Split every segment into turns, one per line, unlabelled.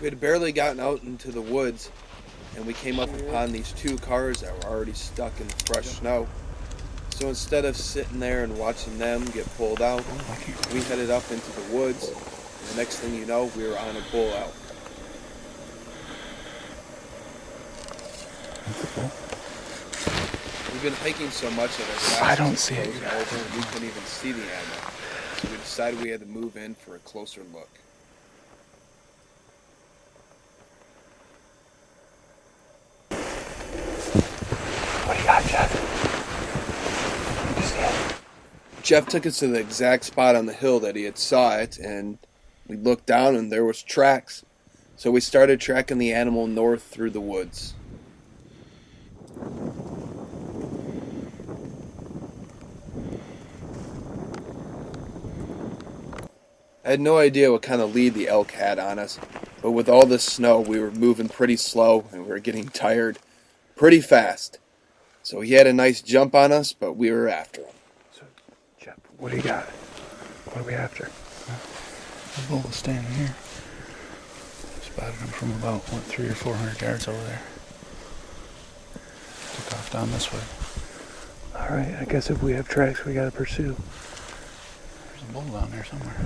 We had barely gotten out into the woods, and we came up upon these two cars that were already stuck in the fresh snow. So instead of sitting there and watching them get pulled out, we headed up into the woods, and the next thing you know, we were on a bull elk. We've been hiking so much that our
I don't see it.
over and we couldn't even see the animal. So we decided we had to move in for a closer look.
What do you got, Jeff? Did you see it?
Jeff took us to the exact spot on the hill that he had saw it, and we looked down and there was tracks. So we started tracking the animal north through the woods. I had no idea what kind of lead the elk had on us, but with all this snow, we were moving pretty slow and we were getting tired pretty fast. So he had a nice jump on us, but we were after him.
So, Jeff, what do you got? What are we after? The bull was standing here. Spotted him from about, 300 or 400 yards over there. Took off down this way. Alright, I guess if we have tracks, we gotta pursue. There's a bull down there somewhere.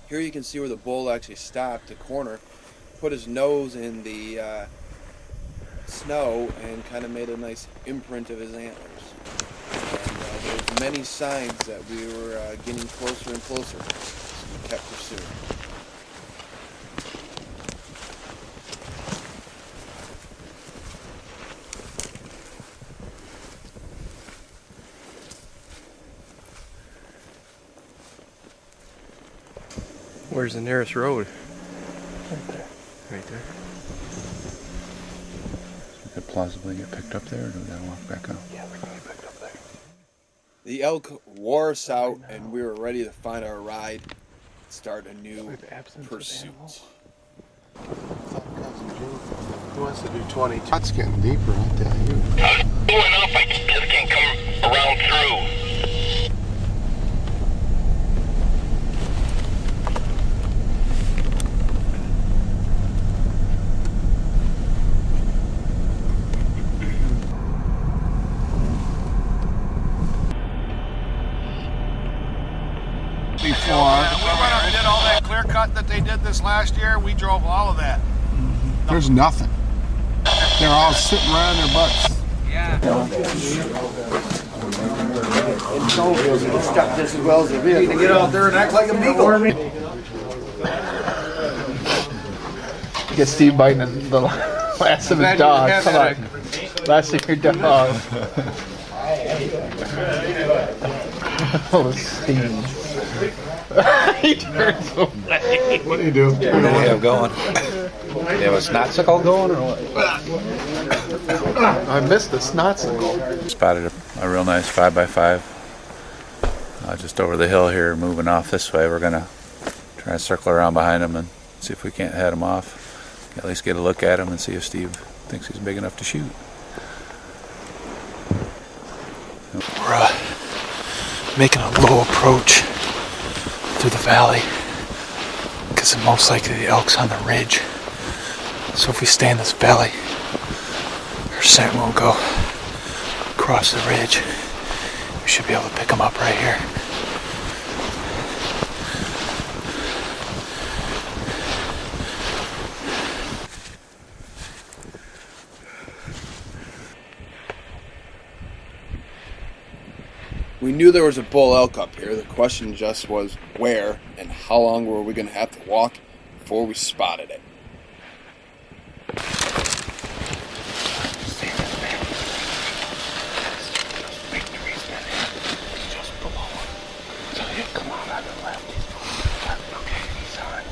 Here you can see where the bull actually stopped, the corner, put his nose in the snow and kind of made a nice imprint of his antlers. And there's many signs that we were getting closer and closer. We kept pursuing.
Where's the nearest road?
Right there.
Right there.
We could plausibly get picked up there, or do we gotta walk back up? Yeah, we can get picked up there.
The elk wore us out, and we were ready to find our ride and start a new pursuit.
Who wants to do 20?
It's getting deeper, I'll tell you.
Going up, I just can't come around through.
Before.
We went up and did all that clear cut that they did this last year. We drove all of that.
There's nothing. They're all sitting around their butts.
Get out there and act like a beagle.
Get Steve biting the last of his dog. Come on. Last of your dog. Oh, Steve. He turns away.
What do you do?
What do you have going? You have a snotsicle going or what?
I missed the snotsicle.
Spotted a real nice 5x5 just over the hill here, moving off this way. We're gonna try to circle around behind him and see if we can't head him off. At least get a look at him and see if Steve thinks he's big enough to shoot.
We're making a low approach through the valley because most likely the elk's on the ridge. So if we stay in this valley, our scent won't go across the ridge. We should be able to pick them up right here.
We knew there was a bull elk up here. The question just was where and how long were we going to have to walk before we spotted it.
Come on, on the left. Okay, he's on.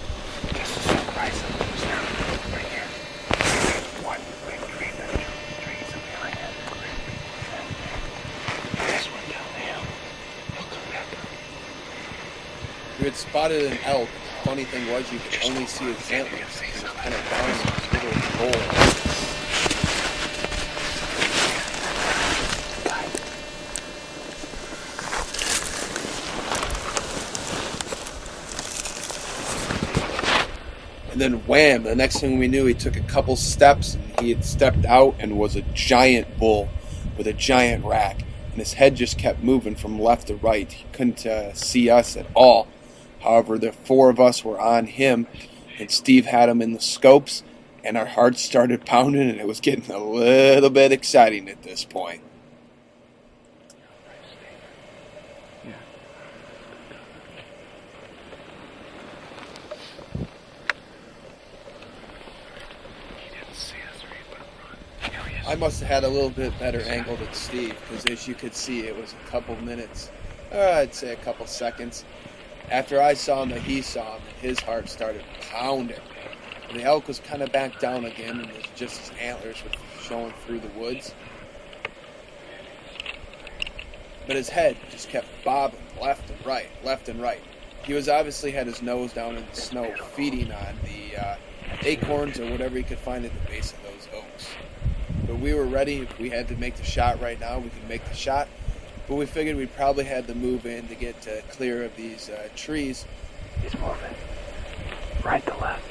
had spotted an elk. Funny thing was, you could only see his antlers. He was kind of down in this little bowl. And then wham, the next thing we knew, he took a couple steps and he had stepped out and was a giant bull with a giant rack. And his head just kept moving from left to right. He couldn't see us at all. However, the four of us were on him, and Steve had him in the scopes, and our hearts started pounding, and it was getting a little bit exciting at this point. I must have had a little bit better angle than Steve, because as you could see, it was a couple minutes, I'd say a couple seconds, after I saw him that he saw him, and his heart started pounding. And the elk was kind of back down again, and it was just his antlers were showing through the woods. But his head just kept bobbing left and right, left and right. He was obviously had his nose down in the snow, feeding on the acorns or whatever he could find at the base of those oaks. But we were ready. If we had to make the shot right now, we could make the shot. But we figured we probably had to move in to get clear of these trees.
He's moving. Right to left.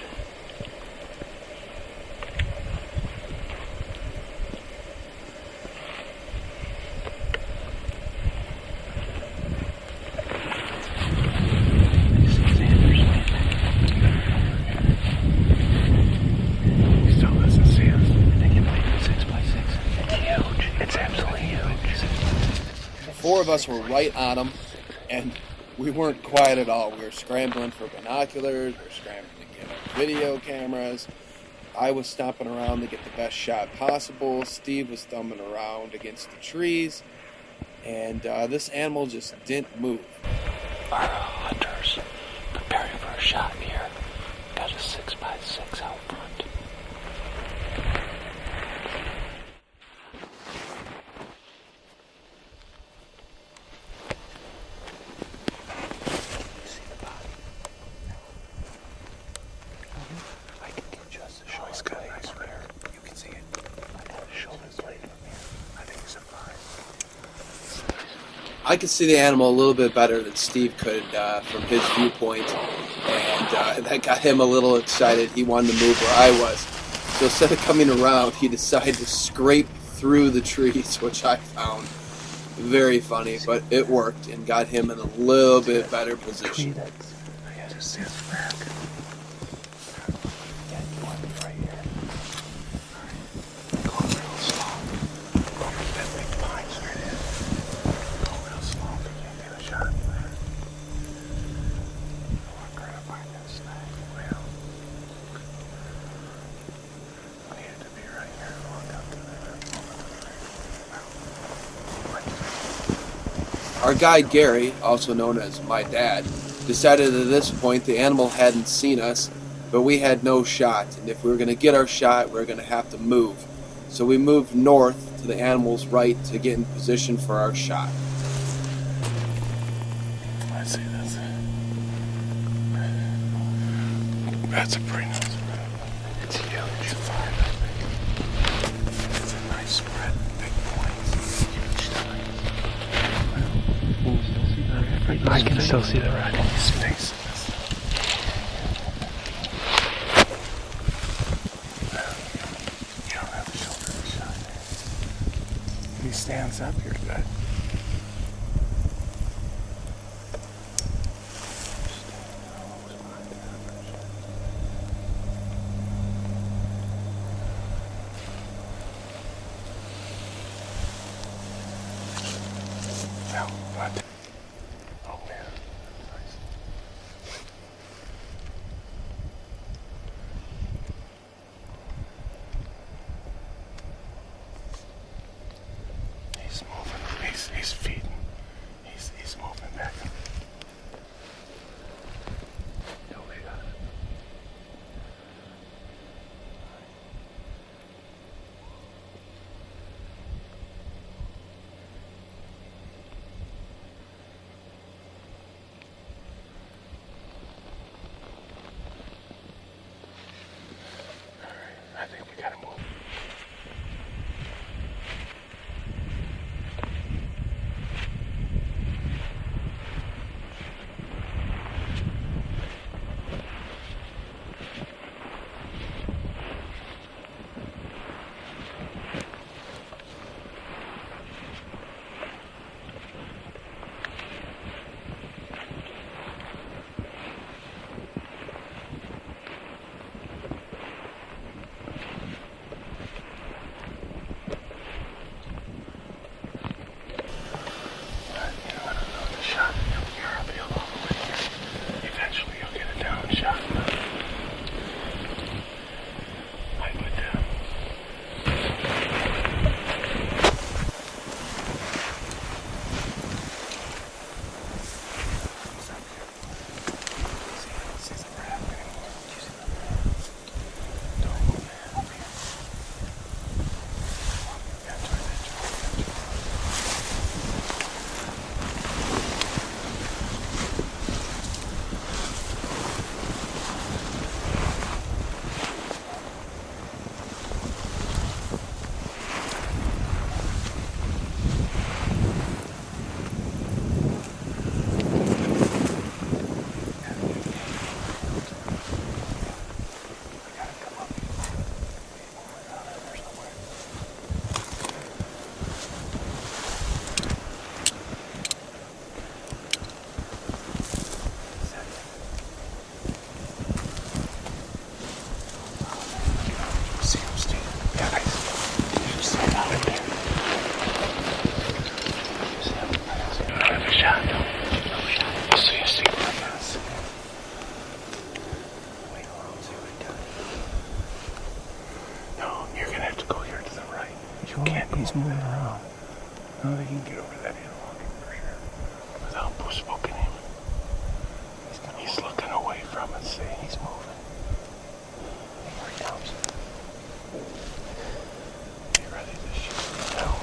Four of us were right on him, and we weren't quiet at all. We were scrambling for binoculars, we were scrambling to get our video cameras. I was stomping around to get the best shot possible. Steve was thumbing around against the trees, and this animal just didn't move.
Our hunters preparing for a shot here. Got a 6x6 out front.
I could see the animal a little bit better than Steve could from his viewpoint, and that got him a little excited. He wanted to move where I was. So instead of coming around, he decided to scrape through the trees, which I found very funny, but it worked and got him in a little bit better position. Our guide Gary, also known as my dad, decided at this point the animal hadn't seen us, but we had no shot, and if we were going to get our shot, we were going to have to move. So we moved north to the animal's right to get in position for our shot.
Let's see, that's a pretty nice spread. It's huge. It's a 5, I think. It's a nice spread. Big points. Huge time. I can still see the red in his face. You don't have the shoulder to shot. If he stands up, you're good. What? Oh man, nice. He's moving. He's feeding. He's moving back. No shot. get over that hill for sure. Without smoking him. He's looking away from us. See, he's moving. Here he comes. Get ready to shoot now.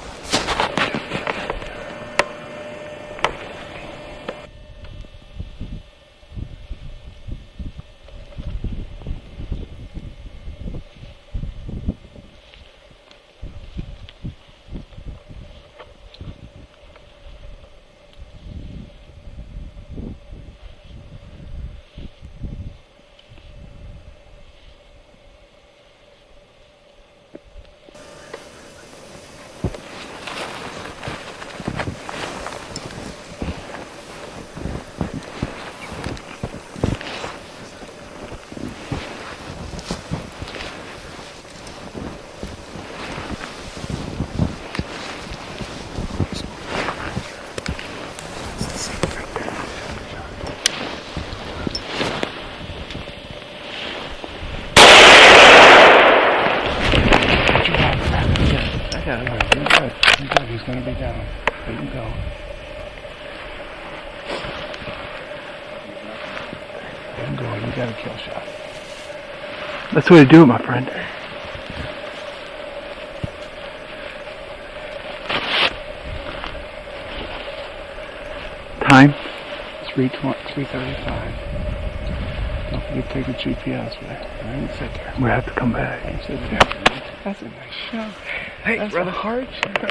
He's gonna be down. Let him go. Let him go. You got a kill shot. That's what I do, my friend. Time? 3:35. Don't forget to take the GPS with it. And sit there. We have to come back. And sit there. That's a nice shot. Hey, that's a hard shot.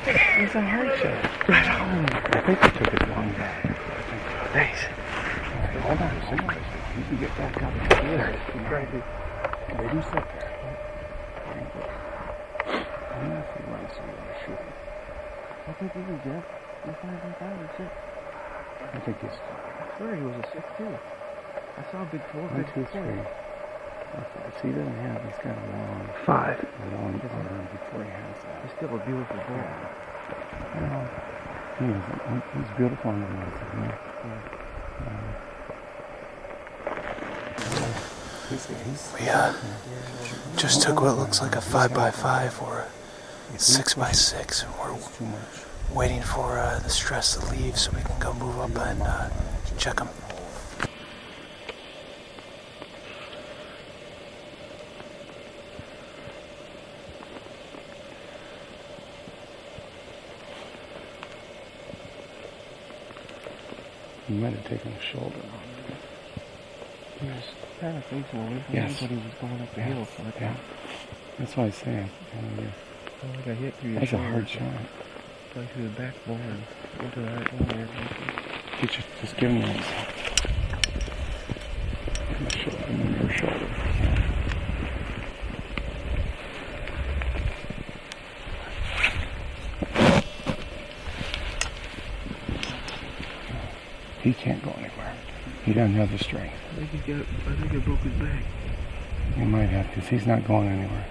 It's a hard shot. Right on. I think we took it long back. Thanks. Right, hold on. You can get back up. There it is. Right here. Let him sit there. I'm not sure why so you want to shoot him. I think he was dead. He's 5 and 6. I think he's. I swear he was a 6 too. I saw a big 4. 1, 2, 3. See, he doesn't have. He's got a long 5. A long arm before he has that. He's still a beautiful boy. Well, he's beautiful on the inside. We just took what looks like a 5x5 or a 6x6, and we're waiting for the stress to leave so we can go move up and check them. He might have taken a shoulder on it. He was kind of facing away from him, but he was going up the hill. So that's what I was saying. I got hit through your That's shoulder, a hard shot. Going through the backbone and into the right one. Just give him that. Give him your shoulder. He can't go anywhere. He doesn't have the strength. I think he broke his back. He might have, because he's not going anywhere.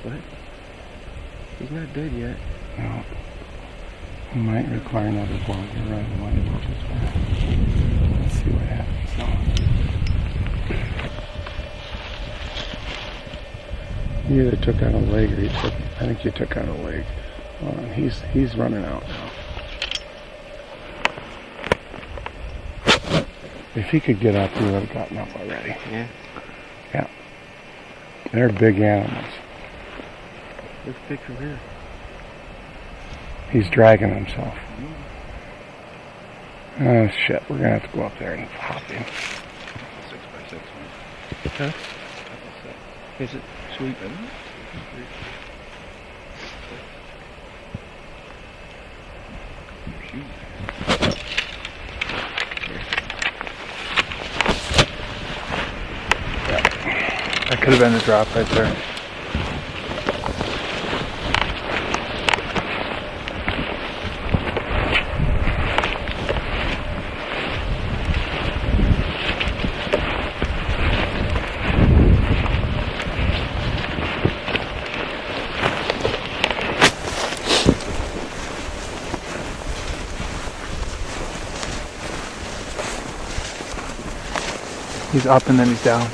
What? He's not dead yet. No. He might require another blow. You're right. He might go this way. Let's see what happens now. You either took out a leg or I think you took out a leg. He's running out now. If he could get up, he would have gotten up already. Yeah. Yeah. They're big animals. Let's picture here. He's dragging himself. Oh shit, we're gonna have to go up there and hop in. 6x6. Huh? Is it sweet? That could have been the drop right there. He's up and then he's down.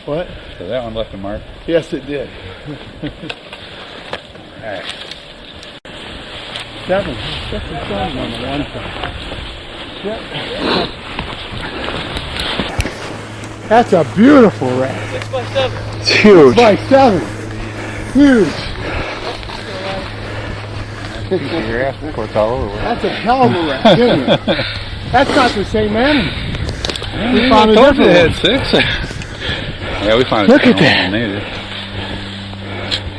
What?
So that one left a mark.
Yes, it did.
Alright.
7. That's a 7 on the one side. Yep. That's a beautiful rat.
6x7.
It's huge. 6x7. Huge.
Your ass, of course, all over with.
That's a hell of a rat, isn't it? That's not the same animal. We found a
told you
different
it had 6. Yeah, we found
Look
it.
at that.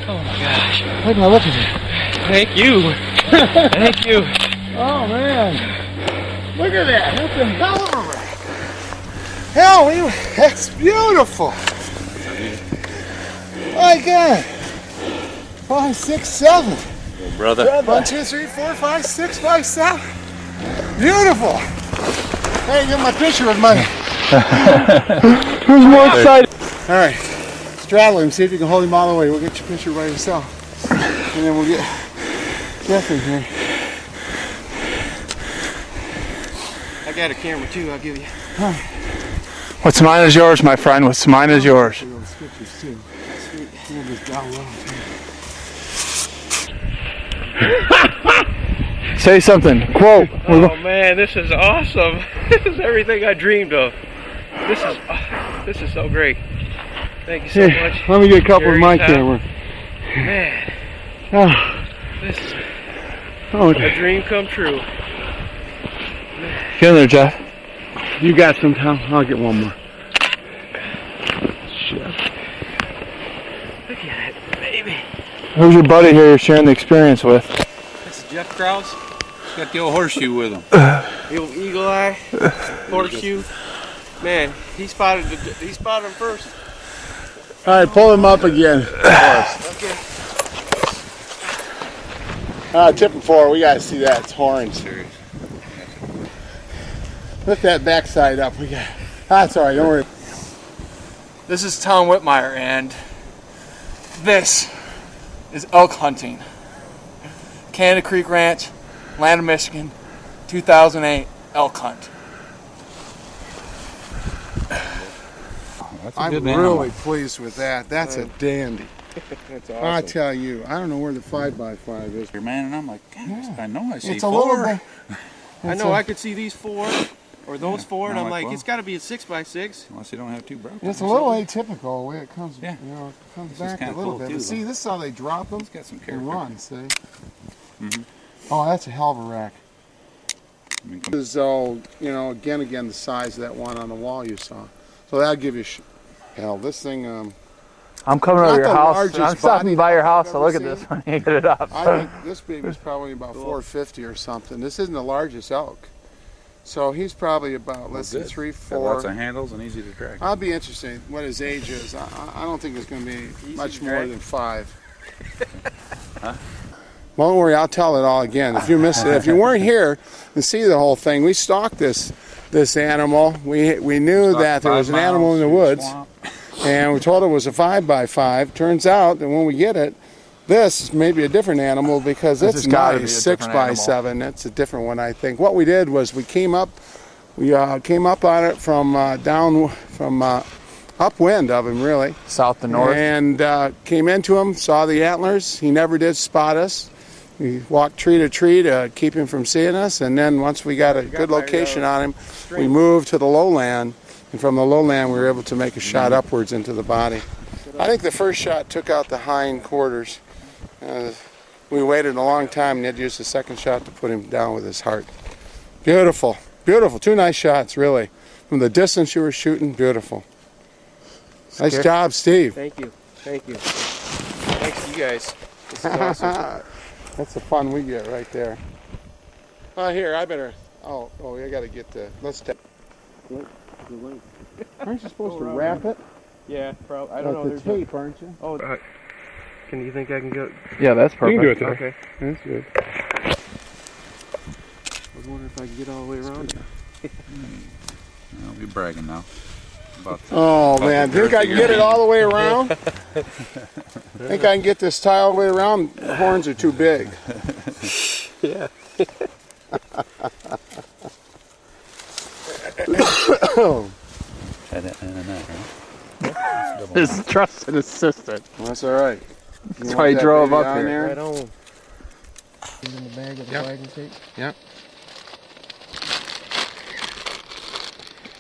Oh my gosh.
Look at that.
Thank you. Thank you.
Oh man. Look at that. That's a hell of a rat. Hell, that's beautiful. My God. 5, 6, 7.
Brother.
1, 2, 3, 4, 5, 6, 5, 7. Beautiful. Hey, get my picture with my. Who's more excited? All right, straddle him. See if you can hold him all the way. We'll get your picture by yourself, and then we'll get Jeff in here.
I got a camera too, I'll give you.
What's mine is yours, my friend. What's mine is yours.
Those pictures too. Sweet. We'll just down low.
Say something. Quote.
Oh man, this is awesome. This is everything I dreamed of. This is so great. Thank you so
Here,
much.
let me get a couple of my
Jerry,
camera.
Man,
Oh,
this is
oh,
a dream come true.
Get in there, Jeff.
you got some, Tom? I'll get one more.
Look at it, baby.
Who's your buddy here you're sharing the experience with?
This is Jeff Krause.
He's got the old horseshoe with him.
The old eagle eye, horseshoe. Man, he spotted him first.
All right, pull him up again.
Okay.
Tip him forward. We got to see that. It's horns. Lift that backside up. We got. That's all right. Don't worry.
This is Tom Whitmire, and this is elk hunting. Canada Creek Ranch, land of Michigan, 2008 elk hunt.
That's a
I'm
good
really
animal.
pleased with that. That's a dandy.
That's
I
awesome.
tell you, I don't know where the 5x5 is.
Your man and I'm like, God, I know I see
It's a little
4.
bit.
I know I could see these 4 or those 4, and
I'm
I'm
like,
like,
well.
it's got to be a 6x6.
Unless you don't have 2 broken.
It's a little atypical the way it comes.
Yeah.
You know, it comes
This is
back a
kinda
little
cool
bit.
too,
But see,
though.
this is how they drop them
He's got some
and
character.
run. See. Oh, that's a hell of a rack.
I mean,
This is all, you know, again the size of that one on the wall you saw. So that'll give you. Hell, this thing.
I'm coming
Not
over your
the
house.
largest
I'm stopping
body
by your
I've
house to
ever
look at
seen.
this when you get it up.
I think this baby's probably about 450 or something. This isn't the largest elk. So he's probably about, let's see,
good.
3,
Got
4.
lots of handles and easy to track.
I'll be interested what his age is. I don't think it's going to be much more than 5. Don't worry, I'll tell it all again. If you missed it, if you weren't here and see the whole thing, we stalked this animal. We knew that there was an animal in the woods, and we told it was a 5x5. Turns out that when we get it, this may be a different animal because
This
it's
has gotta
not
be
a
a different
6x7. It's a different one, I think. What we did was we came up on it from upwind of him, really.
South to north.
And came into him, saw the antlers. He never did spot us. We walked tree to tree to keep him from seeing us. And then once we got a good location on him, we moved to the lowland. And from the lowland, we were able to make a shot upwards into the body. I think the first shot took out the hind quarters. We waited a long time and had to use the second shot to put him down with his heart. Beautiful, beautiful. 2 nice shots, really. From the distance you were shooting, beautiful. Nice job, Steve.
Thank you. Thank you. Thanks to you guys. This is awesome.
That's the fun we get right there. Here, I better. Oh, I got to get the. Let's take. Aren't you supposed to wrap it?
Yeah, probably. I don't know.
Like the tape, aren't you?
Oh, can you think I can go?
Yeah, that's perfect.
You can do it there.
Okay.
That's good.
I was wondering if I could get all the way around.
I'll be bragging now.
Oh man, think I can get it all the way around? Think I can get this tie all the way around? The horns are too big.
Yeah.
His trusted assistant. Well, that's all right.
That's why he drove up here.
There?
Right on. In the bag of the wagon tape.
Yep.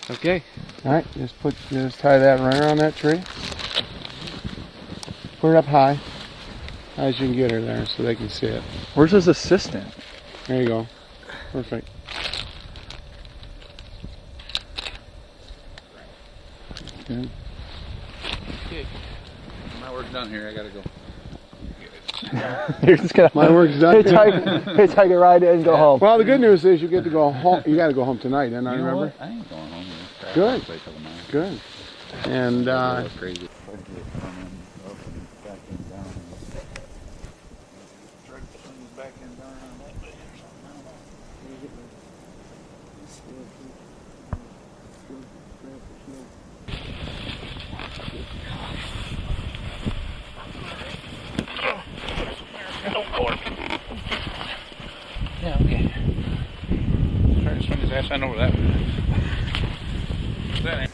Okay.
All right, just tie that right around that tree. Put it up high, high as you can get her there, so they can see it.
Where's his assistant?
There you go. Perfect. Good.
Okay. My work's done here. I gotta go.
You're just gonna.
My work's done.
Hitchhike a ride and go home.
Well, the good news is you get to go home. You got to go home tonight, and I
You know
remember.
what? I ain't going home.
Good. Good. And
Crazy.
Yeah, okay.
Try to swing his ass on over that way. That ain't.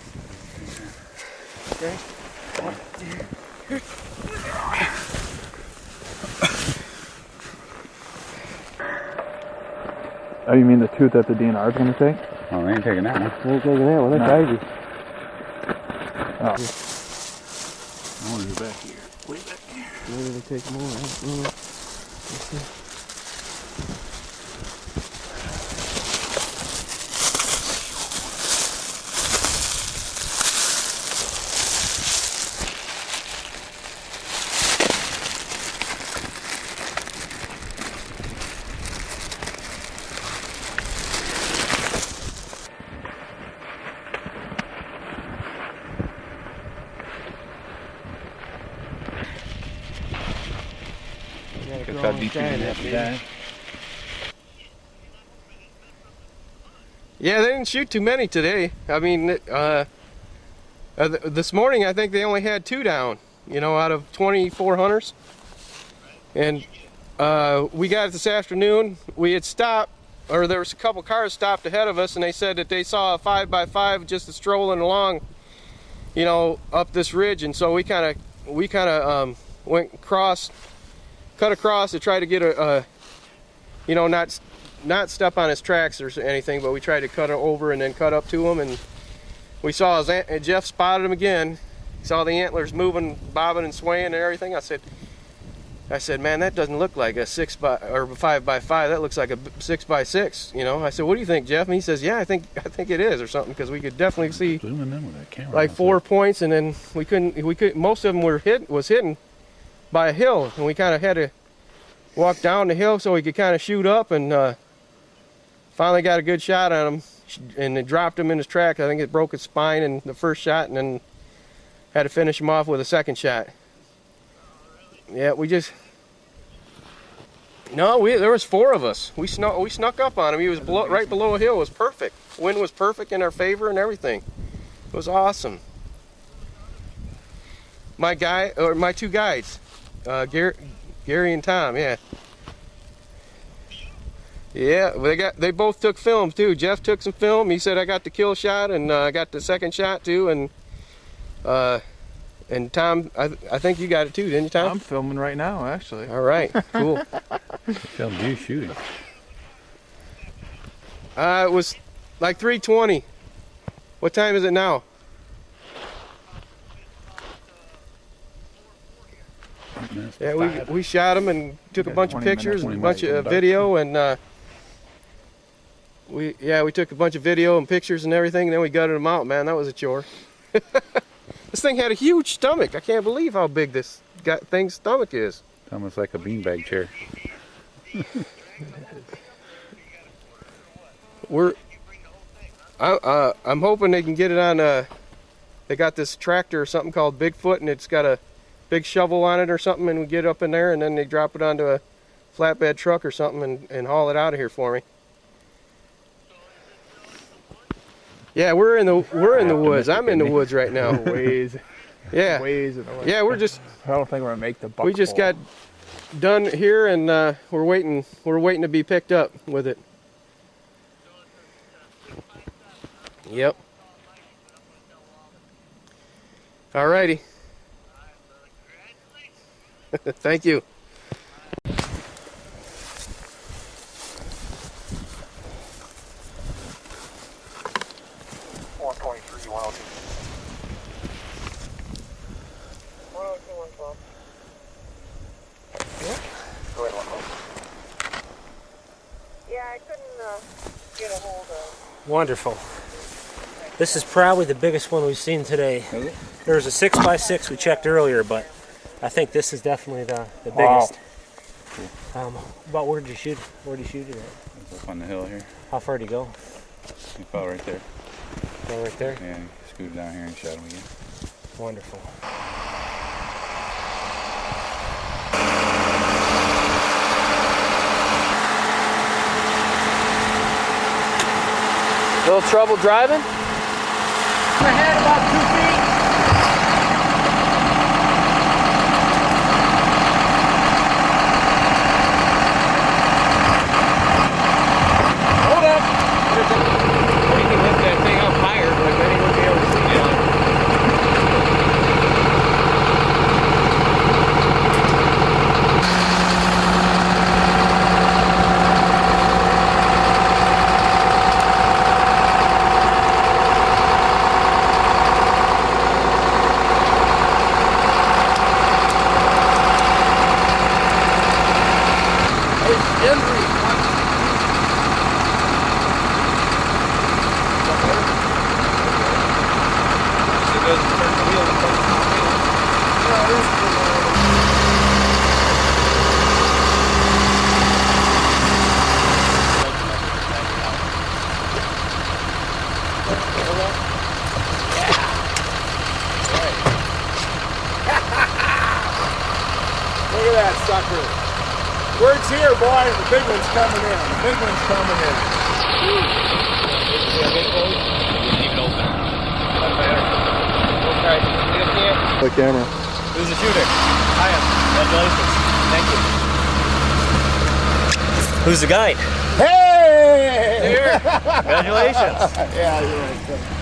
Oh, you mean the tooth that the DNR is going to take?
Oh, they ain't taking that one.
They ain't taking that one. That's crazy.
Oh.
I want to go back here. Way back here.
Maybe they take more. I don't know. Let's see.
That's how deep you have to dive.
Yeah, they didn't shoot too many today. I mean, this morning I think they only had 2 down, you know, out of 24 hunters. And we got it this afternoon. We had stopped, or there was a couple cars stopped ahead of us, and they said that they saw a 5x5 just strolling along, you know, up this ridge. And so we kind of went cut across to try to get a you know, not step on his tracks or anything, but we tried to cut over and then cut up to him, and we saw his Jeff spotted him again. He saw the antlers moving, bobbing and swaying and everything. I said, man, that doesn't look like a 5x5. That looks like a 6x6. You know, I said, what do you think, Jeff? And he says, yeah, I think it is or something, because we could definitely see like 4 points, and then we couldn't. Most of them was hidden by a hill, and we kind of had to walk down the hill so we could kind of shoot up, and finally got a good shot on him, and it dropped him in his track. I think it broke his spine in the first shot, and then had to finish him off with a second shot. Yeah, there was 4 of us. We snuck up on him. He was right below a hill. It was perfect. Wind was perfect in our favor and everything. It was awesome. My 2 guides, Gary and Tom, yeah. Yeah, they both took film too. Jeff took some film. He said I got the kill shot, and I got the second shot too, and Tom, I think you got it too, didn't you, Tom?
I'm filming right now, actually.
All right, cool.
Filmed you shooting.
It was like 3:20. What time is it now? Yeah, we shot him and took a bunch of pictures and a bunch of video, and we took a bunch of video and pictures and everything, and then we gutted him out. Man, that was a chore. This thing had a huge stomach. I can't believe how big this thing's stomach is.
It's almost like a beanbag chair.
I'm hoping they can get it on they got this tractor or something called Bigfoot, and it's got a big shovel on it or something, and we get up in there, and then they drop it onto a flatbed truck or something and haul it out of here for me. Yeah, we're in the woods. I'm in the woods right now.
Ways.
Yeah.
Ways.
Yeah, we're just.
I don't think we're gonna make the buck.
We just got done here, and we're waiting. We're waiting to be picked up with it. Yep. Alrighty. Thank you.
Yeah, I couldn't get a hold of.
Wonderful. This is probably the biggest one we've seen today.
Is it?
There was a 6x6 we checked earlier, but I think this is definitely the biggest. About where did you shoot? Where did you shoot it at?
It's up on the hill here.
How far did he go?
He fell right there.
Go right there.
Yeah, he scooted down here and shot him again.
Wonderful.
Little trouble driving?
Ahead about 2 feet.
Hold up! You can lift that thing up higher, but then he won't be able to see it.
Look at that sucker. Word's here, boy. The big one's coming in. The big one's coming in.
The camera.
Who's the shooter? I am. Congratulations. Thank you. Who's the guide?
Hey!
Congratulations.
Yeah, you're right.